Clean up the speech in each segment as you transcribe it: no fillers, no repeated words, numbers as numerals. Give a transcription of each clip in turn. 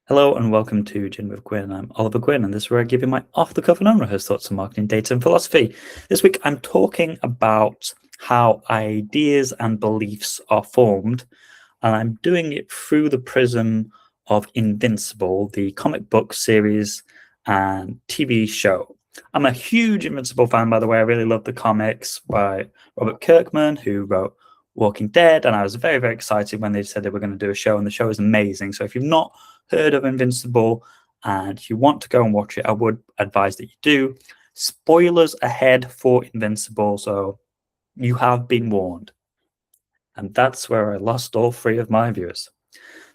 Hello and welcome to Gin with Gwynne. I'm Oliver Gwynne, and this is where I give you my off-the-cuff and unrehearsed thoughts on marketing, data, and philosophy. This week, I'm talking about how ideas and beliefs are formed, and I'm doing it through the prism of Invincible, the comic book series and TV show. I'm a huge Invincible fan, by the way. I really love the comics by Robert Kirkman, who wrote Walking Dead, and I was very, very excited when they said they were going to do a show, and the show is amazing. So if you've not heard of Invincible and you want to go and watch it, I would advise that you do. Spoilers ahead for Invincible, so you have been warned. And that's where I lost all three of my viewers.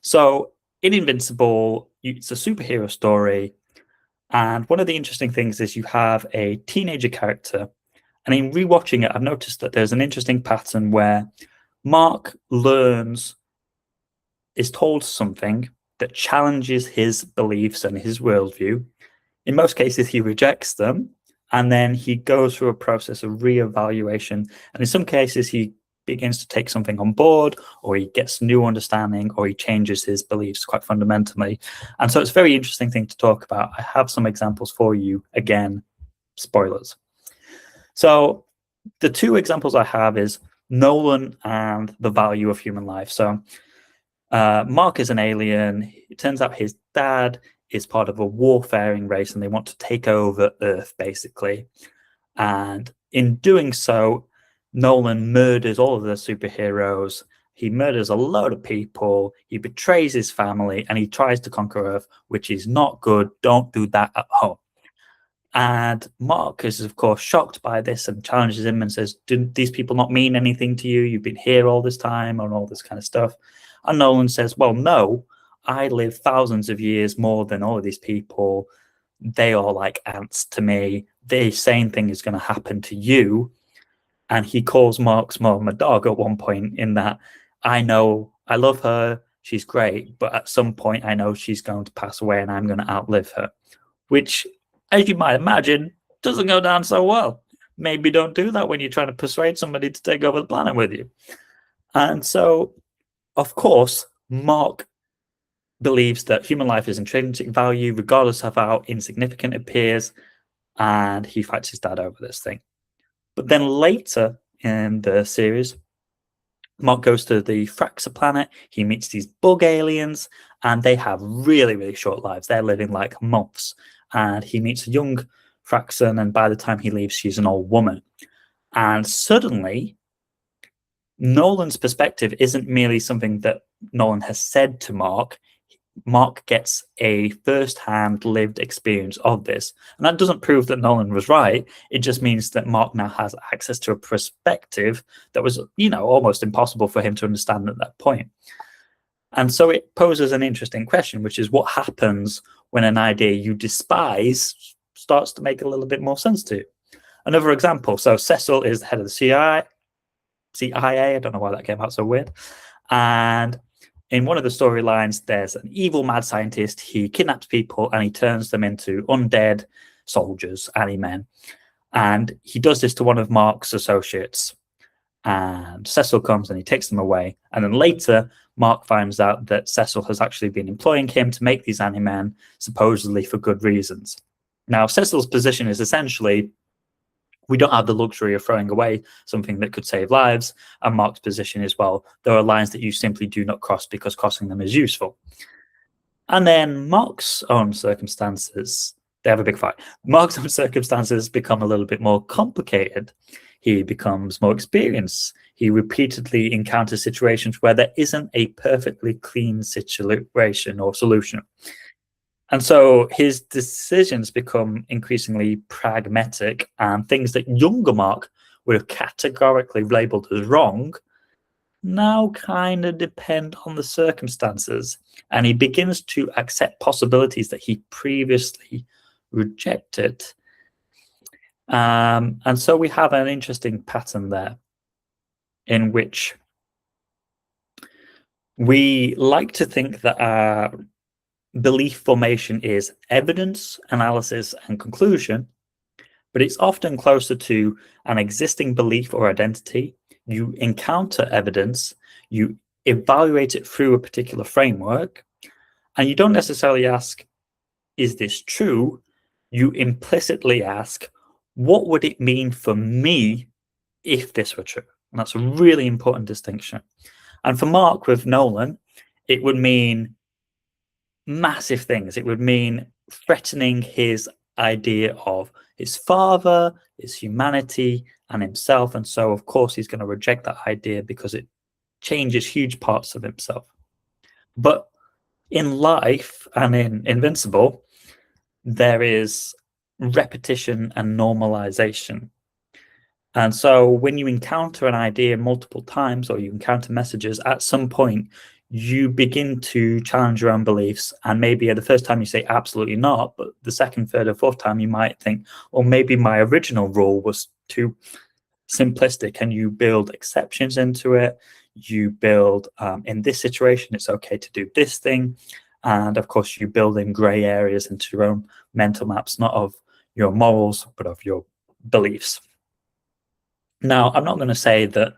So in Invincible, it's a superhero story, and one of the interesting things is you have a teenager character, and in rewatching it, I've noticed that there's an interesting pattern where Mark is told something that challenges his beliefs and his worldview. In most cases, he rejects them, and then he goes through a process of reevaluation. And in some cases, he begins to take something on board, or he gets new understanding, or he changes his beliefs quite fundamentally. And so it's a very interesting thing to talk about. I have some examples for you. Again, spoilers. So the two examples I have is Nolan and the value of human life. So Mark is an alien. It turns out his dad is part of a warfaring race, and they want to take over Earth, basically. And in doing so, Nolan murders all of the superheroes. He murders a load of people. He betrays his family, and he tries to conquer Earth, which is not good. Don't do that at home. And Mark is, of course, shocked by this and challenges him and says, "Did these people not mean anything to you? You've been here all this time," and all this kind of stuff. And Nolan says, "Well, no, I live thousands of years more than all of these people. They are like ants to me. The same thing is going to happen to you." And he calls Mark's mom a dog at one point, in that, "I know, I love her, she's great, but at some point I know she's going to pass away and I'm going to outlive her," which, as you might imagine, doesn't go down so well. Maybe don't do that when you're trying to persuade somebody to take over the planet with you. And so, of course, Mark believes that human life is intrinsic value, regardless of how insignificant it appears, and he fights his dad over this thing. But then later in the series, Mark goes to the Fraxa planet. He meets these bug aliens, and they have really, really short lives. They're living like months. And he meets a young Fraxan, and by the time he leaves, she's an old woman. And suddenly, Nolan's perspective isn't merely something that Nolan has said to Mark. Mark gets a first-hand lived experience of this. And that doesn't prove that Nolan was right. It just means that Mark now has access to a perspective that was, almost impossible for him to understand at that point. And so it poses an interesting question, which is what happens when an idea you despise starts to make a little bit more sense to you. Another example. So Cecil is the head of the CIA. I don't know why that came out so weird. And in one of the storylines, there's an evil mad scientist. He kidnaps people and he turns them into undead soldiers, reanimen. And he does this to one of Mark's associates. And Cecil comes and he takes them away. And then later, Mark finds out that Cecil has actually been employing him to make these reanimen, supposedly for good reasons. Now, Cecil's position is essentially, we don't have the luxury of throwing away something that could save lives. And Mark's position is, well, there are lines that you simply do not cross because crossing them is useful. And then Mark's own circumstances, they have a big fight. Mark's own circumstances become a little bit more complicated. He becomes more experienced. He repeatedly encounters situations where there isn't a perfectly clean situation or solution. And so his decisions become increasingly pragmatic, and things that younger Mark would have categorically labeled as wrong now kind of depend on the circumstances. And he begins to accept possibilities that he previously rejected. And so we have an interesting pattern there, in which we like to think that our belief formation is evidence, analysis, and conclusion, but it's often closer to an existing belief or identity. You encounter evidence, you evaluate it through a particular framework, And you don't necessarily ask, is this true? You implicitly ask, what would it mean for me if this were true? And that's a really important distinction. And for Mark with Nolan, it would mean massive things. It would mean threatening his idea of his father, his humanity, and himself. And so, of course, he's going to reject that idea because it changes huge parts of himself. But in life and in Invincible, there is repetition and normalization. And so when you encounter an idea multiple times or you encounter messages, at some point you begin to challenge your own beliefs. And maybe at the first time you say absolutely not, but the second, third, or fourth time you might think, well, maybe my original rule was too simplistic, and you build exceptions into it. You build, in this situation, it's okay to do this thing. And of course, you build in gray areas into your own mental maps, not of your morals, but of your beliefs. Now, I'm not going to say that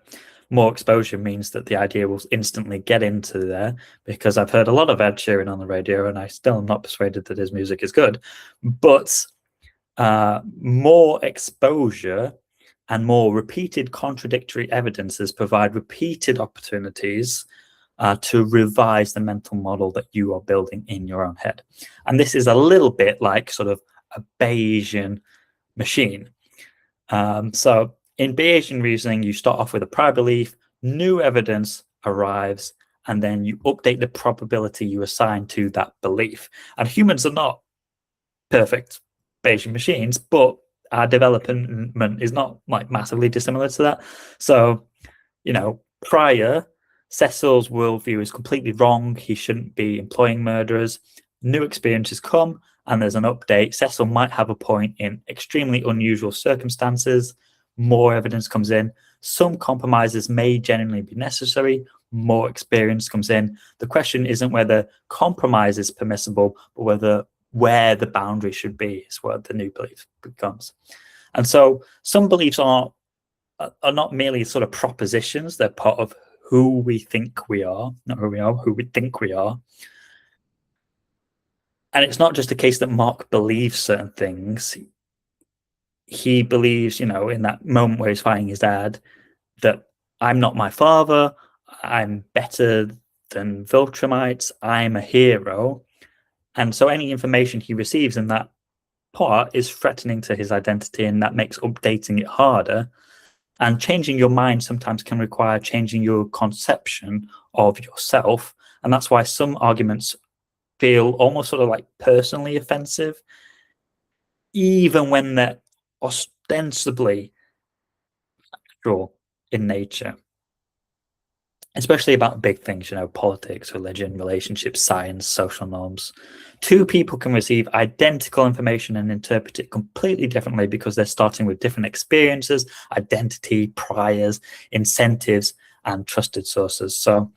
more exposure means that the idea will instantly get into there, because I've heard a lot of Ed Sheeran on the radio, and I still am not persuaded that his music is good. But more exposure and more repeated contradictory evidences provide repeated opportunities to revise the mental model that you are building in your own head. And this is a little bit like sort of a Bayesian machine. So in Bayesian reasoning, you start off with a prior belief, new evidence arrives, and then you update the probability you assign to that belief. And humans are not perfect Bayesian machines, but our development is not like massively dissimilar to that. So, prior, Cecil's worldview is completely wrong. He shouldn't be employing murderers. New experiences come, and there's an update. Cecil might have a point in extremely unusual circumstances. More evidence comes in. Some compromises may genuinely be necessary. More experience comes in. The question isn't whether compromise is permissible, but where the boundary should be is what the new belief becomes. And so some beliefs are not merely sort of propositions. They're part of who we think we are, not who we are, who we think we are. And it's not just a case that Mark believes certain things. He believes, in that moment where he's fighting his dad, that I'm not my father, I'm better than Viltrumites, I'm a hero. And so any information he receives in that part is threatening to his identity, and that makes updating it harder. And changing your mind sometimes can require changing your conception of yourself. And that's why some arguments feel almost sort of like personally offensive, even when they're ostensibly factual in nature. Especially about big things, politics, religion, relationships, science, social norms. Two people can receive identical information and interpret it completely differently because they're starting with different experiences, identity, priors, incentives, and trusted sources. So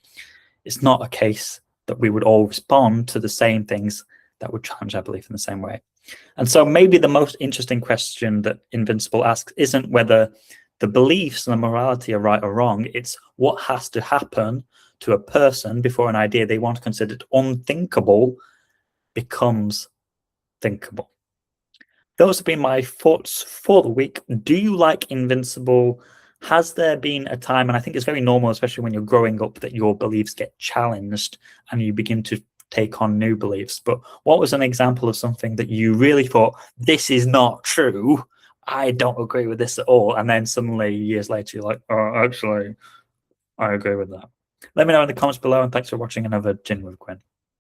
it's not a case that we would all respond to the same things that would challenge our belief in the same way. And so maybe the most interesting question that Invincible asks isn't whether the beliefs and the morality are right or wrong. It's what has to happen to a person before an idea they once considered unthinkable becomes thinkable. Those have been my thoughts for the week. Do you like Invincible? Has there been a time, and I think it's very normal, especially when you're growing up, that your beliefs get challenged and you begin to take on new beliefs? But what was an example of something that you really thought, this is not true, I don't agree with this at all, and then suddenly years later you're like, oh, actually, I agree with that? Let me know in the comments below, and thanks for watching another Gin with Gwynne.